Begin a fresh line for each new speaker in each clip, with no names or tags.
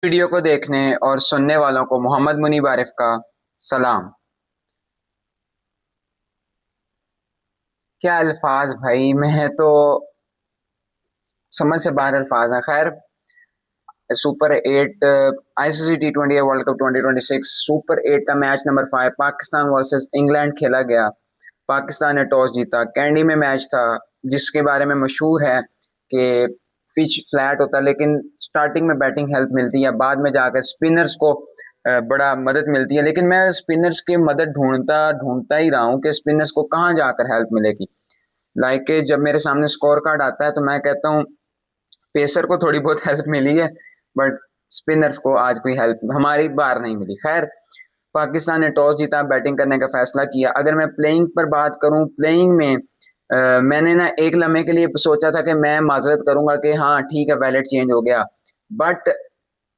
Video को देखने और सुनने वालों को मोहम्मद मुनीब आरिफ का सलाम। क्या अल्फाज भाई, मैं तो समझ से बाहर अल्फाज हैं। खैर, super 8 ICC T20 world cup 2026 super 8 का match number 5 Pakistan versus England खेला गया। पाकिस्तान ने टॉस जीता। कैंडी में मैच था, जिसके बारे में मशहूर है कि पिच फ्लैट होता है, लेकिन स्टार्टिंग में बैटिंग हेल्प मिलती है, बाद में जाकर स्पिनर्स को बड़ा मदद मिलती है। लेकिन मैं स्पिनर्स की मदद ढूंढता ढूंढता ही रहा हूँ कि स्पिनर्स को कहाँ जाकर हेल्प मिलेगी। लाइक जब मेरे सामने स्कोर कार्ड आता है तो मैं कहता हूँ पेसर को थोड़ी बहुत हेल्प मिली है, बट स्पिनर्स को आज कोई हेल्प हमारी बार नहीं मिली। खैर, पाकिस्तान ने टॉस जीता, बैटिंग करने का फैसला किया। अगर मैं प्लेइंग पर बात करूं, प्लेइंग में मैंने ना एक लम्हे के लिए सोचा था कि मैं माजरत करूंगा कि हाँ ठीक है, वैलेट चेंज हो गया। बट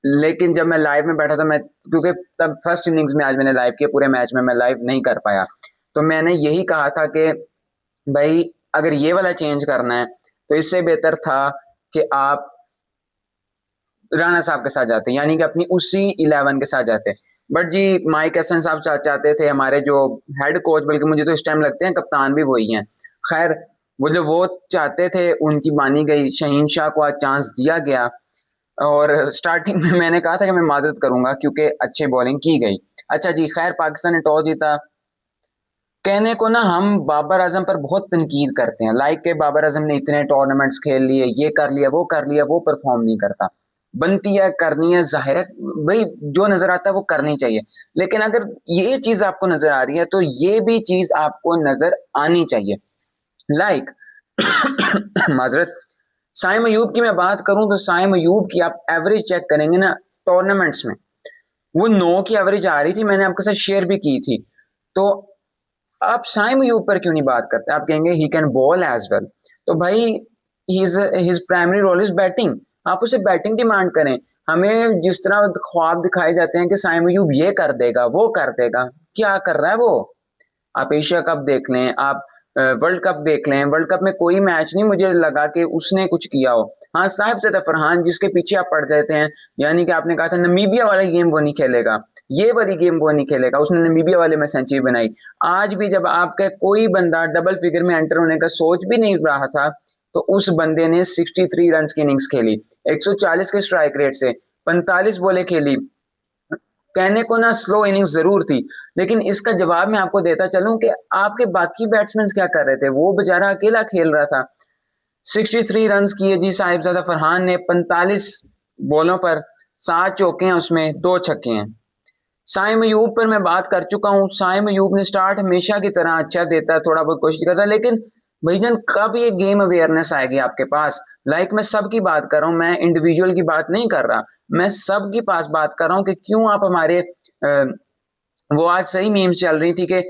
लेकिन जब मैं लाइव में बैठा था, मैं क्योंकि तब फर्स्ट इनिंग्स में आज मैंने लाइव किया, पूरे मैच में मैं लाइव नहीं कर पाया, तो मैंने यही कहा था कि भाई अगर ये वाला चेंज करना है तो इससे बेहतर था कि आप राणा साहब के साथ जाते, यानी कि अपनी उसी 11 के साथ जाते। बट जी, माइक हसन साहब चाहते थे, हमारे जो हेड कोच, बल्कि मुझे तो इस टाइम लगते हैं कप्तान भी वही हैं। खैर, वो चाहते थे, उनकी मानी गई। शहीन शाह को आज चांस दिया गया और स्टार्टिंग में मैंने कहा था कि मैं माजरत करूंगा क्योंकि अच्छी बॉलिंग की गई। अच्छा जी, खैर पाकिस्तान ने टॉस जीता। कहने को ना हम बाबर आजम पर बहुत तनकीद करते हैं, लाइक के बाबर आजम ने इतने टूर्नामेंट्स खेल लिए, ये कर लिया वो कर लिया, वो परफॉर्म नहीं करता। बनती है, करनी है, जाहिर है भाई, जो नजर आता है वो करनी चाहिए। लेकिन अगर ये चीज आपको नजर आ रही है तो ये भी चीज आपको नजर आनी चाहिए। लाइक माजरत, साइम अयूब की मैं बात करूं तो साइम अयूब की आप एवरेज चेक करेंगे ना टूर्नामेंट्स में, वो 9 की एवरेज आ रही थी, मैंने आपके साथ शेयर भी की थी। तो आप साइम अयूब पर क्यों नहीं बात करते? आप कहेंगे he can bowl as well. तो भाई, his primary role is batting. आप उसे बैटिंग डिमांड करें। हमें जिस तरह ख्वाब दिखाए जाते हैं कि साइम अयूब ये कर देगा वो कर देगा, क्या कर रहा है वो? आप एशिया कप देख लें, आप वर्ल्ड कप देख लें, वर्ल्ड कप में कोई मैच नहीं मुझे लगा कि उसने कुछ किया हो। हाँ, साहिबजादा फरहान जिसके पीछे आप पड़ जाते हैं, यानी कि आपने कहा था नमीबिया वाला गेम वो नहीं खेलेगा, ये वाली गेम वो नहीं खेलेगा, उसने नमीबिया वाले में सेंचुरी बनाई। आज भी जब आपका कोई बंदा डबल फिगर में एंटर होने का सोच भी नहीं रहा था, तो उस बंदे ने 63 रन की इनिंग्स खेली, 140 के स्ट्राइक रेट से, 45 बॉलें खेली। कहने को ना स्लो इनिंग्स जरूर थी, लेकिन इसका जवाब मैं आपको देता चलूं कि आपके बाकी बैट्समैन क्या कर रहे थे। वो बेचारा अकेला खेल रहा था। 63 रन किए जी साहिबजादा फरहान ने, 45 बॉलों पर, 7 चौके हैं, उसमें 2 छक्के हैं। साइम अयूब पर मैं बात कर चुका हूँ। साइम अयूब ने स्टार्ट हमेशा की तरह अच्छा देता है, थोड़ा बहुत कोशिश करता है, लेकिन भाईजान कब ये गेम अवेयरनेस आएगी आपके पास? लाइक मैं सबकी बात कर रहा हूँ, मैं इंडिविजुअल की बात नहीं कर रहा, मैं सबकी पास बात कर रहा हूँ कि क्यों आप हमारे वो आज सही मीम्स चल रही थी कि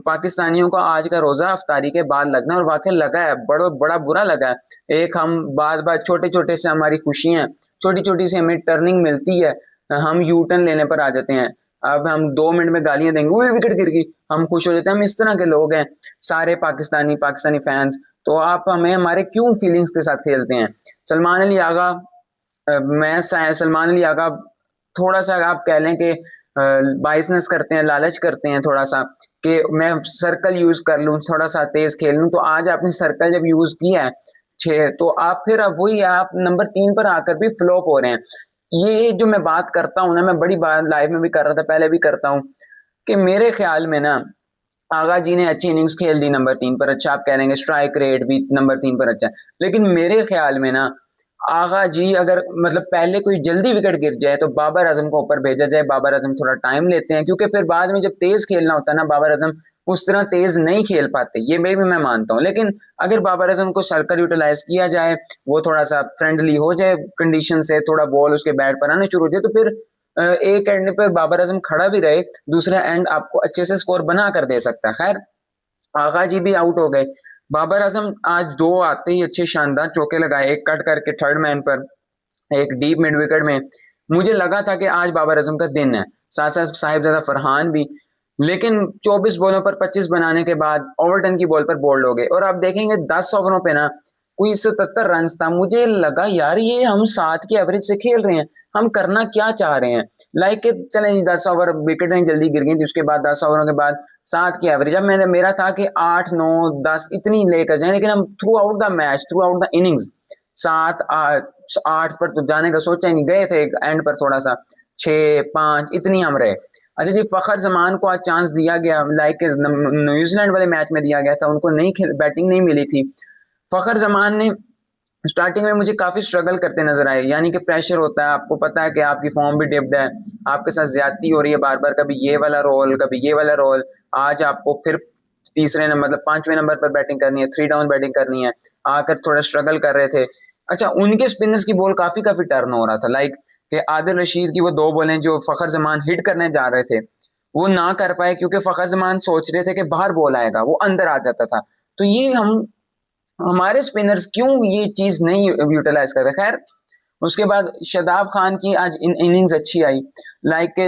पाकिस्तानियों को आज का रोजा अफ्तारी के बाद लगना, और वाकई लगा है, बड़ा बड़ा बुरा लगा है। एक हम बात बात छोटे छोटे से हमारी खुशियां, छोटी छोटी सी हमें टर्निंग मिलती है, हम यू टर्न लेने पर आ जाते हैं। अब हम 2 मिनट में गालियां देंगे, वो विकेट गिर गई, हम खुश हो जाते हैं। हम इस तरह के लोग हैं सारे पाकिस्तानी पाकिस्तानी फैंस। तो आप हमें हमारे क्यों फीलिंग्स के साथ खेलते हैं? सलमान अली आगा, मैं सलमान अली आगा थोड़ा सा आप कह लें कि बाइसनेस करते हैं, लालच करते हैं थोड़ा सा, कि मैं सर्कल यूज कर लूं, थोड़ा सा तेज खेल लूं। तो आज आपने सर्कल जब यूज किया है 6, तो आप फिर अब वही आप नंबर 3 पर आकर भी फ्लॉप हो रहे हैं। ये जो मैं बात करता हूँ ना, मैं बड़ी बार लाइव में भी कर रहा था, पहले भी करता हूँ, कि मेरे ख्याल में ना आगा जी ने अच्छी इनिंग्स खेल दी नंबर 3 पर, अच्छा आप कह लेंगे स्ट्राइक रेट भी नंबर 3 पर अच्छा है, लेकिन मेरे ख्याल में ना आगा जी अगर मतलब पहले कोई जल्दी विकेट गिर जाए तो बाबर आजम को ऊपर भेजा जाए। बाबर आजम थोड़ा टाइम लेते हैं, क्योंकि फिर बाद में जब तेज खेलना होता है ना, बाबर आजम उस तरह तेज नहीं खेल पाते, ये मैं मानता हूँ। लेकिन अगर बाबर आजम को सर्कल यूटिलाइज किया जाए, वो थोड़ा सा फ्रेंडली हो जाए कंडीशन से, थोड़ा बॉल उसके बैट पर आने शुरू हो जाए, तो फिर एक एंड पे बाबर आजम खड़ा भी रहे, दूसरा एंड आपको अच्छे से स्कोर बना कर दे सकता है। खैर, आगा जी भी आउट हो गए। बाबर आजम आज 2 आते ही अच्छे शानदार चौके लगाए, एक कट करके थर्ड मैन पर, एक डीप मिड विकेट में। मुझे लगा था कि आज बाबर आजम का दिन है, साथ साथ साहिबजादा फरहान भी। लेकिन 24 बॉलों पर 25 बनाने के बाद ओवरटन की बॉल पर बोल्ड हो गए, और आप देखेंगे 10 ओवरों पे ना कोई 77 रन था। मुझे लगा यार ये हम 7 की एवरेज से खेल रहे हैं, हम करना क्या चाह रहे हैं। लाइक चले 10 ओवर विकेट जल्दी गिर गई थी, उसके बाद 10 ओवरों के बाद 7 की एवरेज। अब मैंने मेरा था कि 8 9 10 इतनी लेकर जाए, लेकिन हम through out the match, through out the innings 7 8 पर तो जाने का सोचा ही नहीं, गए थे एंड पर थोड़ा सा 6 5 इतनी हम रहे। अच्छा जी, फखर जमान को आज चांस दिया गया, लाइक न्यूजीलैंड वाले मैच में दिया गया था, उनको नहीं बैटिंग नहीं मिली थी। फखर जमान ने स्टार्टिंग में मुझे काफी स्ट्रगल करते नजर आए, यानी कि प्रेशर होता है, आपको पता है कि आपकी फॉर्म भी डिप्ड है, आपके साथ ज्यादती हो रही है बार बार, कभी ये वाला रोल कभी ये वाला रोल। आज आपको फिर तीसरे नंबर मतलब 5वें नंबर पर बैटिंग करनी है, 3 डाउन बैटिंग करनी है, आकर थोड़ा स्ट्रगल कर रहे थे। अच्छा, उनके स्पिनर्स की बॉल काफी काफी टर्न हो रहा था, लाइक कि आदिल रशीद की वो 2 बॉलें जो फखर जमान हिट करने जा रहे थे वो ना कर पाए, क्योंकि फखर जमान सोच रहे थे कि बाहर बॉल आएगा, वो अंदर आ जाता था। तो ये हमारे स्पिनर्स क्यों ये चीज नहीं यूटिलाइज करते। खैर, उसके बाद शादाब खान की आज इनिंग्स अच्छी आई, लाइक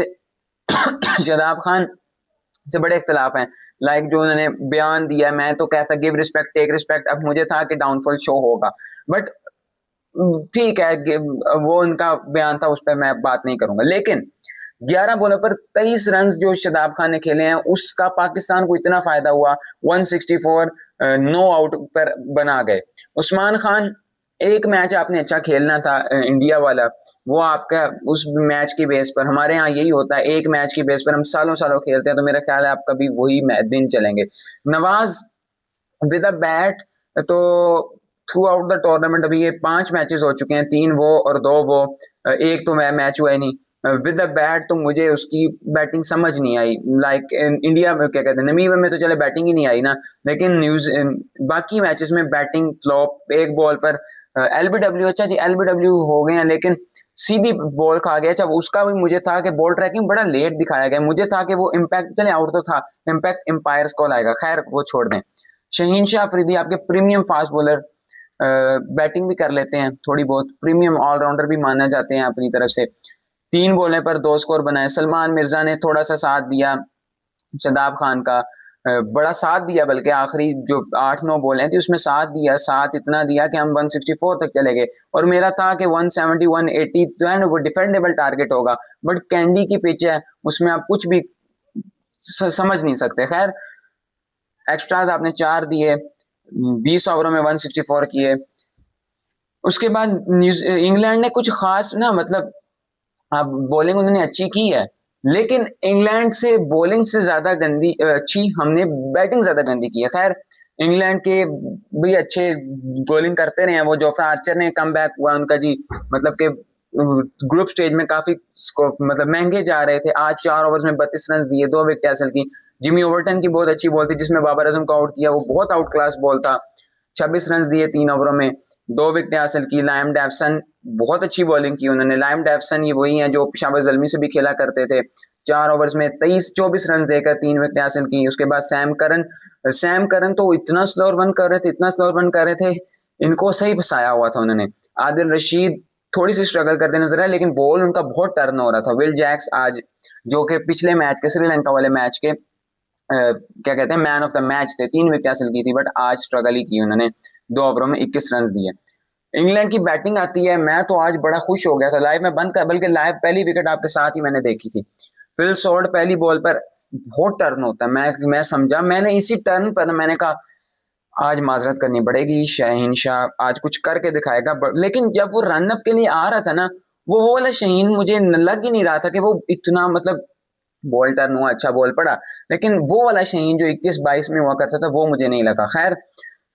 शादाब खान से बड़े इख्तलाफ हैं, लाइक जो उन्होंने बयान दिया, मैं तो कहता गिव रिस्पेक्ट टेक रिस्पेक्ट। अब मुझे था कि डाउनफॉल शो होगा, बट ठीक है, वो उनका बयान था, उस पर मैं बात नहीं करूंगा। लेकिन 11 बॉलों पर 23 रन जो शादाब खान ने खेले हैं, उसका पाकिस्तान को इतना फायदा हुआ, 164 नो आउट पर बना गए। उस्मान खान, एक मैच आपने अच्छा खेलना था इंडिया वाला, वो आपका उस मैच की बेस पर, हमारे यहाँ यही होता है, एक मैच की बेस पर हम सालों सालों खेलते हैं, तो मेरा ख्याल है आपका भी वही दिन चलेंगे। नवाज विद अ बैट, तो थ्रू आउट द टूर्नामेंट अभी ये 5 मैचेस हो चुके हैं, 3 वो और 2 वो, एक तो मैं मैच हुआ ही नहीं। विद द बैट तो मुझे उसकी बैटिंग समझ नहीं आई, लाइक इंडिया में क्या कहते हैं, नमीबिया में तो चले बैटिंग ही नहीं आई ना, लेकिन न्यूज बाकी मैचेस में बैटिंग फ्लॉप, एक बॉल पर एलबीडब्ल्यू, अच्छा जी एलबीडब्ल्यू हो गए हैं, लेकिन सीधी बॉल खा गया। अच्छा, उसका भी मुझे था कि बॉल ट्रैकिंग बड़ा लेट दिखाया गया, मुझे था कि वो इम्पैक्ट, चले आउट तो था, इम्पैक्ट एम्पायर्स कॉल आएगा, खैर वो छोड़ दें। शहीन शाह अफरीदी आपके प्रीमियम फास्ट बॉलर, बैटिंग भी कर लेते हैं थोड़ी बहुत, प्रीमियम ऑलराउंडर भी माना जाते हैं अपनी तरफ से, 3 बॉलें पर 2 स्कोर बनाए। सलमान मिर्जा ने थोड़ा सा साथ दिया शादाब खान का, बड़ा साथ दिया, बल्कि आखिरी जो 8 9 बॉलें थी उसमें साथ दिया, साथ इतना दिया कि हम 164 तक चले गए, और मेरा था कि 170 180 जो है ना वो डिफेंडेबल टारगेट होगा, बट कैंडी की पिच है, उसमें आप कुछ भी समझ नहीं सकते। खैर, एक्स्ट्राज आपने 4 दिए, 20 ओवरों में 164 किए। उसके बाद इंग्लैंड ने कुछ खास ना, मतलब आप बॉलिंग उन्होंने अच्छी की है, लेकिन इंग्लैंड से बॉलिंग से ज्यादा गंदी अच्छी हमने बैटिंग ज्यादा गंदी की है। खैर, इंग्लैंड के भी अच्छे बॉलिंग करते रहे हैं, वो जोफ्रा आर्चर ने कम बैक हुआ उनका जी, मतलब कि ग्रुप स्टेज में काफी मतलब महंगे जा रहे थे, आज 4 ओवर्स में 32 रन दिए, 2 विकेट हासिल की। जिमी ओवर्टन की बहुत अच्छी बॉल थी जिसमें बाबर आजम को आउट किया, वो बहुत आउट क्लास बॉल था, 26 रन दिए 3 ओवरों में, 2 विकेट हासिल की। लाइम डेवसन, बहुत अच्छी बॉलिंग की उन्होंने, लाइम डेवसन ये वही हैं जो पेशावर जल्मी से भी खेला करते थे, 4 ओवर्स में 23 24 रन देकर 3 विकेट हासिल की। उसके बाद सैम करन तो इतना स्लो रन कर रहे थे, इतना स्लो रन कर रहे थे, इनको सही फसाया हुआ था उन्होंने। आदिल रशीद थोड़ी सी स्ट्रगल करते नजर आए, लेकिन बॉल उनका बहुत टर्न हो रहा था। विल जैक्स आज, जो कि पिछले मैच के श्रीलंका वाले मैच के क्या कहते हैं मैन ऑफ द मैच थे, 3 विकेट हासिल की थी, बट आज स्ट्रगल ही की उन्होंने, 2 ओवरों में 21 रन दिए। इंग्लैंड की बैटिंग आती है, मैं तो आज बड़ा खुश हो गया था, लाइव में बंद कर, बल्कि लाइव पहली विकेट आपके साथ ही मैंने देखी थी। फिल सॉल्ट पहली बॉल पर, बहुत टर्न होता है, मैं समझा, मैंने इसी टर्न पर मैंने कहा आज माजरत करनी पड़ेगी, शाहीन शाह आज कुछ करके दिखाएगा, लेकिन जब वो रन अप के लिए आ रहा था ना, वो वाला शाहीन मुझे लग ही नहीं रहा था कि वो इतना, मतलब बॉल टर्न हुआ, अच्छा बॉल पड़ा, लेकिन वो वाला शाहीन जो 21 22 में हुआ करता था वो मुझे नहीं लगा। खैर,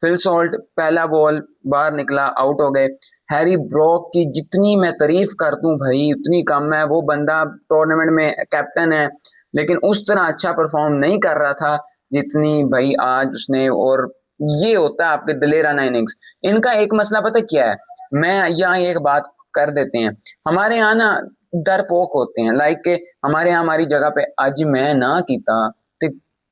फिल सॉल्ट पहला बॉल बाहर निकला, आउट हो गए। हैरी ब्रोक की जितनी मैं तारीफ कर दूं भाई उतनी कम है, वो बंदा टूर्नामेंट में कैप्टन है, लेकिन उस तरह अच्छा परफॉर्म नहीं कर रहा था जितनी भाई आज उसने। और ये होता है आपके दलेराना इनिंग्स। इनका एक मसला पता क्या है, मैं यहाँ एक बात कर देते हैं, हमारे यहाँ ना डरपोक होते हैं, लाइक के हमारे यहाँ हमारी जगह पे आज मैं ना कीता तो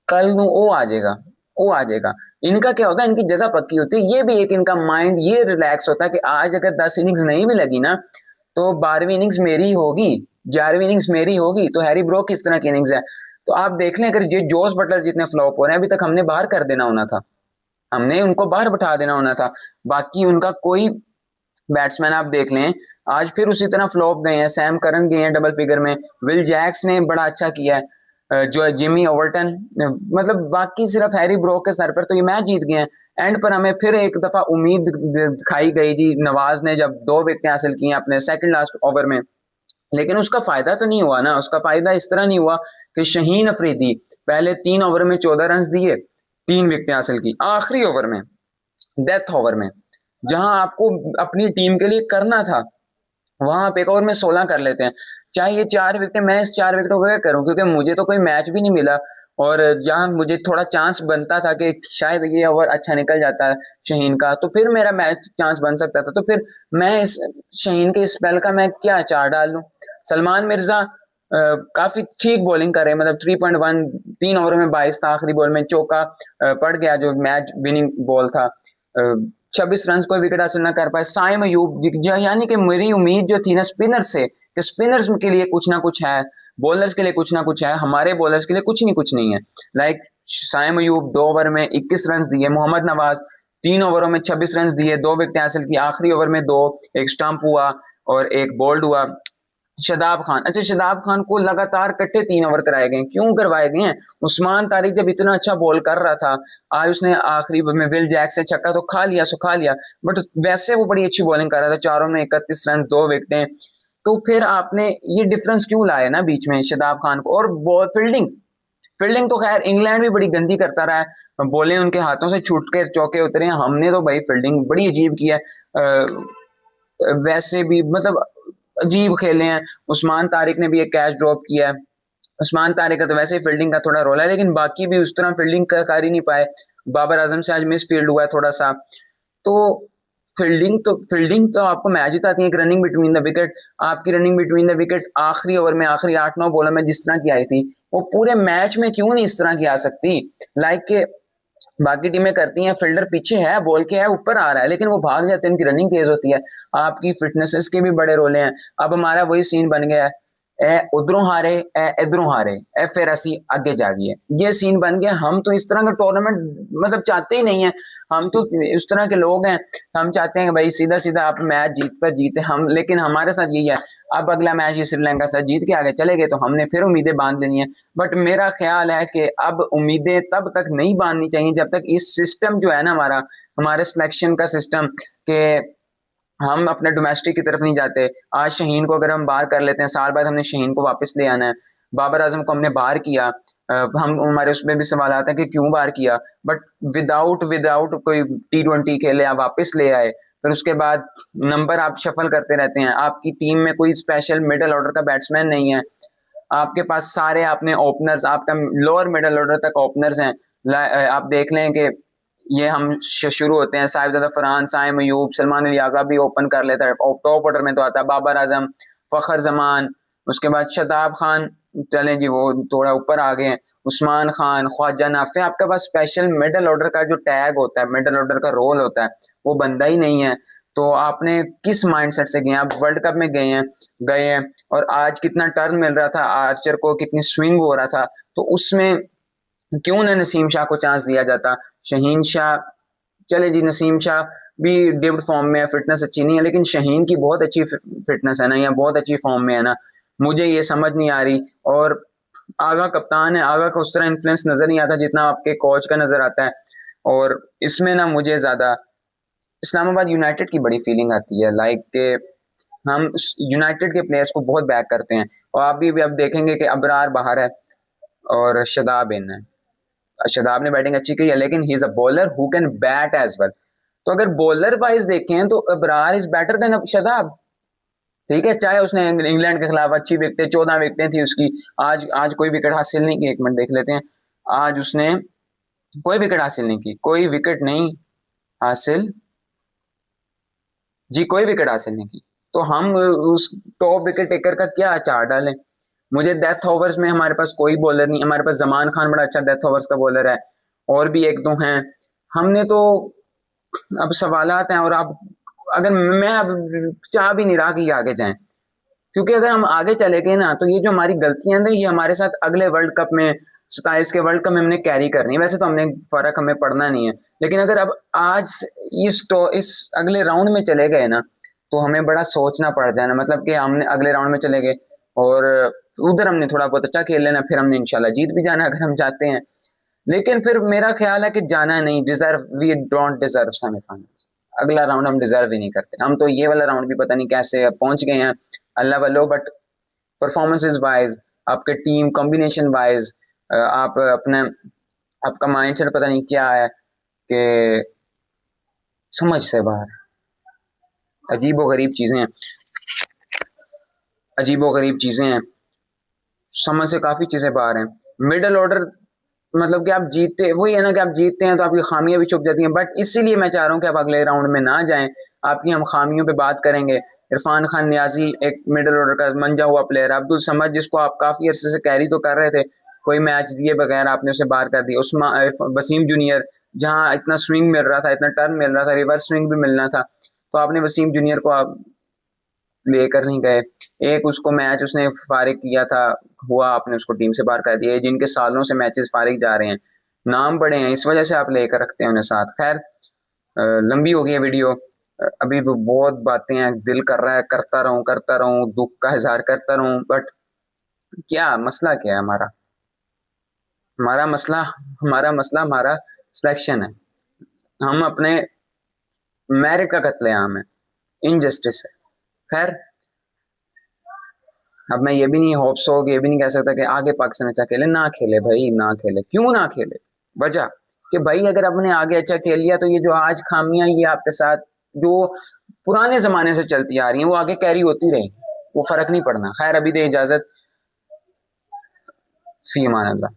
कल नू वो आ जाएगा, वो आ जाएगा। इनका क्या होता है, इनकी जगह पक्की होती है, ये भी एक इनका माइंड ये रिलैक्स होता है कि आज अगर 10 इनिंग्स नहीं भी लगी ना तो 12वीं इनिंग्स मेरी होगी, 11वीं इनिंग्स मेरी होगी। तो हैरी ब्रोक किस तरह की इनिंग्स है, तो आप देख लें, अगर ये जोस बटलर जितने फ्लॉप हो रहे हैं, अभी तक हमने बाहर कर देना होना था, हमने उनको बाहर बैठा देना होना था। बाकी उनका कोई बैट्समैन आप देख लें, आज फिर उसी तरह फ्लॉप गए हैं। सैम करन गए हैं डबल फिगर में, विल जैक्स ने बड़ा अच्छा किया है, जो जिमी ओवर्टन, मतलब बाकी सिर्फ हैरी ब्रोक के सर पर तो ये मैच जीत गए हैं। एंड पर हमें फिर एक दफा उम्मीद दिखाई गई जी, नवाज ने जब 2 विकेटें हासिल की हैं अपने सेकंड लास्ट ओवर में, लेकिन उसका फायदा तो नहीं हुआ ना। उसका फायदा इस तरह नहीं हुआ कि शहीन अफरीदी पहले 3 ओवर में 14 रन दिए, 3 विकेटें हासिल की, आखिरी ओवर में, डेथ ओवर में, जहां आपको अपनी टीम के लिए करना था, वहां आप एक ओवर में 16 कर लेते हैं। चाहे ये 4 विकेट, मैं इस 4 विकेटों का क्या करूं, क्योंकि मुझे तो कोई मैच भी नहीं मिला। और जहां मुझे थोड़ा चांस बनता था कि शायद ये ओवर अच्छा निकल जाता है शहीन का, तो फिर मेरा मैच चांस बन सकता था, तो फिर मैं इस शहीन के स्पेल का मैं क्या चार डाल लूं। सलमान मिर्जा काफी ठीक बॉलिंग कर रहे हैं, मतलब 3.1, 3 ओवर में 22 था, आखिरी बॉल में चौका पड़ गया जो मैच विनिंग बॉल था। 26 रन, कोई विकेट हासिल ना कर पाए। साइम अयूब, यानी कि मेरी उम्मीद जो थी ना स्पिनर से, कि स्पिनर्स के लिए कुछ ना कुछ है, बॉलर्स के लिए कुछ ना कुछ है, हमारे बॉलर्स के लिए कुछ नहीं है। लाइक साइम अयूब 2 ओवर में 21 रन दिए, मोहम्मद नवाज 3 ओवरों में 26 रन दिए, 2 विकेट हासिल की, आखिरी ओवर में 2, एक स्टंप हुआ और एक बोल्ड हुआ। शदाब खान, अच्छा शदाब खान को लगातार कट्टे 3 ओवर कराए गए, क्यों करवाए गए हैं? उस्मान तारिक जब इतना अच्छा बॉल कर रहा था, आज उसने आखिरी में विल जैक से छक्का तो खा लिया, सुखा लिया, बट वैसे वो बड़ी अच्छी बॉलिंग कर रहा था, चारों में 31 रन, 2 विकेटें। तो फिर आपने ये डिफरेंस क्यों लाया ना बीच में शदाब खान को? और बॉल फील्डिंग, फील्डिंग तो खैर इंग्लैंड भी बड़ी गंदी करता रहा है, बॉलें उनके हाथों से छूट के चौके उतरे हैं, हमने तो भाई फील्डिंग बड़ी अजीब की है। वैसे भी मतलब अजीब खेले हैं। उस्मान तारिक ने भी एक कैच ड्रॉप किया है, उस्मान तारिक का तो वैसे ही फील्डिंग का थोड़ा रोल है, लेकिन बाकी भी उस तरह फील्डिंग कर ही नहीं पाए। बाबर आजम से आज मिस फील्ड हुआ है थोड़ा सा। तो फील्डिंग तो आपको मैच जिताती है, एक रनिंग बिटवीन द विकेट, आपकी रनिंग बिटवीन द विकेट आखिरी ओवर में, आखिरी 8-9 बॉलों में जिस तरह की आई थी, वो पूरे मैच में क्यों नहीं इस तरह की आ सकती? लाइक के बाकी टीमें करती हैं, फील्डर पीछे है, बॉल के है, ऊपर आ रहा है, लेकिन वो भाग जाते हैं, उनकी रनिंग तेज होती है। आपकी फिटनेसेस के भी बड़े रोले हैं। अब हमारा वही सीन बन गया है, ए उधरों हारे, ए इधरों हारे, ए फिर असी आगे जागिए, ये सीन बन गया। हम तो इस तरह का टूर्नामेंट मतलब चाहते ही नहीं है। हम तो इस तरह के लोग हैं, हम चाहते हैं कि भाई सीधा सीधा आप मैच जीत कर जीते हम, लेकिन हमारे साथ यही है। अब अगला मैच ये श्रीलंका से जीत के आगे चले गए तो हमने फिर उम्मीदें बांध लेनी है। बट मेरा ख्याल है कि अब उम्मीदें तब तक नहीं बांधनी चाहिए जब तक इस सिस्टम जो है ना हमारा, हमारे सिलेक्शन का सिस्टम, के हम अपने डोमेस्टिक की तरफ नहीं जाते। आज शहीन को अगर हम बाहर कर लेते हैं, साल बाद हमने शहीन को वापस ले आना है। बाबर आजम को हमने बाहर किया, हम हमारे उसमें भी सवाल आता है कि क्यों बाहर किया, बट विदाउट विदाउट कोई T20 खेले आप वापस ले आए, फिर उसके बाद नंबर आप शफल करते रहते हैं। आपकी टीम में कोई स्पेशल मिडिल ऑर्डर का बैट्समैन नहीं है, आपके पास सारे आपने ओपनर्स, आपका लोअर मिडिल ऑर्डर तक ओपनर्स हैं। आप देख लें कि ये हम शुरू होते हैं, साहिबजादा फरहान, साइम अयूब, सलमान अली आगा भी ओपन कर लेता है, टॉप ऑर्डर में तो आता है बाबर आजम, फखर जमान, उसके बाद शताब खान, चलें जी वो थोड़ा ऊपर आ गए हैं, उस्मान खान, ख्वाजा नाफे। आपके पास स्पेशल मिडल ऑर्डर का जो टैग होता है, मिडल ऑर्डर का रोल होता है, वो बंदा ही नहीं है। तो आपने किस माइंडसेट से गए हैं? आप वर्ल्ड कप में गए हैं और आज कितना टर्न मिल रहा था आर्चर को, कितनी स्विंग हो रहा था, तो उसमें क्यों ना नसीम शाह को चांस दिया जाता? शहीन शाह, चले जी नसीम शाह भी डिप्ड फॉर्म में है, फिटनेस अच्छी नहीं है, लेकिन शहीन की बहुत अच्छी फिटनेस है ना, या बहुत अच्छी फॉर्म में है ना, मुझे ये समझ नहीं आ रही। और आगा कप्तान है, आगा का उस तरह इन्फ्लुएंस नजर नहीं आता जितना आपके कोच का नजर आता है। और इसमें ना मुझे ज्यादा इस्लामाबाद यूनाइटेड की बड़ी फीलिंग आती है, लाइक के हम यूनाइटेड के प्लेयर्स को बहुत बैक करते हैं। और आप भी अब देखेंगे कि अबरार बाहर है और शदाब इन है। शदाब ने बैटिंग अच्छी की है, लेकिन he is a bowler who can bat as well. तो अगर बॉलर वाइज देखें तो Abrar is better than Shadab. ठीक है, चाहे उसने इंग्लैंड के खिलाफ अच्छी विकेटें, 14 विकेटें थी उसकी, आज आज कोई विकेट हासिल नहीं की। एक मिनट देख लेते हैं, आज उसने कोई विकेट हासिल नहीं की, कोई विकेट नहीं हासिल जी, कोई विकेट हासिल नहीं की। तो हम उस टॉप विकेट टेकर का क्या चार डालें? मुझे डेथ ओवर्स में हमारे पास कोई बॉलर नहीं, हमारे पास जमान खान बड़ा अच्छा डेथ ओवर्स का बॉलर है, और भी एक दो हैं। हमने तो अब सवालात हैं, और अब अगर मैं अब चाह भी नहीं रहा कि ये आगे जाएं, क्योंकि अगर हम आगे चले गए ना तो ये जो हमारी गलतियां हैं ये हमारे साथ अगले वर्ल्ड कप में 27 के वर्ल्ड कप में हमने कैरी करनी है। वैसे तो हमने फर्क हमें पड़ना नहीं है, लेकिन अगर अब आज इस अगले राउंड में चले गए ना, तो हमें बड़ा सोचना पड़ जाना, मतलब कि हमने अगले राउंड में चले गए और उधर हमने थोड़ा बहुत अच्छा खेल लेना, फिर हमने इंशाल्लाह जीत भी जाना अगर हम चाहते हैं। लेकिन फिर मेरा ख्याल है कि जाना नहीं, deserve, we don't deserve semifinal. अगला राउंड हम डिजर्व ही नहीं करते। हम तो ये वाला राउंड भी पता नहीं कैसे पहुंच गए हैं, अल्लाह वालो। बट परफॉर्मेंसेज वाइज, आपके टीम कॉम्बिनेशन वाइज, आप अपने, आपका माइंडसेट पता नहीं क्या है कि समझ से बाहर, अजीबो गरीब चीजें हैं, अजीबो गरीब चीजें हैं, समझ से काफी चीजें बाहर हैं। मिडल ऑर्डर, मतलब कि आप जीतते, वही है ना कि आप जीतते हैं तो आपकी खामियां भी छुप जाती हैं। बट इसीलिए मैं चाह रहा हूँ कि आप अगले राउंड में ना जाएं। आपकी हम खामियों पे बात करेंगे। इरफान खान नियाजी एक मिडल ऑर्डर का मंजा हुआ प्लेयर, अब्दुल समद जिसको आप काफी अरसे से कैरी तो कर रहे थे, कोई मैच दिए बगैर आपने उसे बाहर कर दिया। उस्मा वसीम जूनियर, जहां इतना स्विंग मिल रहा था, इतना टर्न मिल रहा था, रिवर्स स्विंग भी मिलना था, तो आपने वसीम जूनियर को आप लेकर नहीं गए। एक उसको मैच उसने फारिग किया था, हुआ, आपने उसको टीम से बाहर कर दिया। जिनके सालों से मैचेस फारिग जा रहे हैं, नाम बड़े हैं, इस वजह से आप लेकर रखते हैं उन्हें साथ। खैर, लंबी हो गई है वीडियो, अभी भी बहुत बातें हैं, दिल कर रहा है करता रहूं, दुख का इजहार करता रहूं, बट क्या मसला क्या है हमारा? हमारा मसला हमारा सिलेक्शन है। हम अपने मेरिट का कत्लेआम है, इनजस्टिस है। खैर, अब मैं ये भी नहीं होप्स हो, ये भी नहीं कह सकता कि आगे पाकिस्तान अच्छा खेले, ना खेले भाई, ना खेले। क्यों ना खेले? वजह कि भाई अगर आपने आगे अच्छा खेल लिया तो ये जो आज खामियां ये आपके साथ जो पुराने जमाने से चलती आ रही हैं वो आगे कैरी होती रहेंगी, वो फर्क नहीं पड़ना। खैर, अभी दे इजाजत, फी अमान अल्लाह।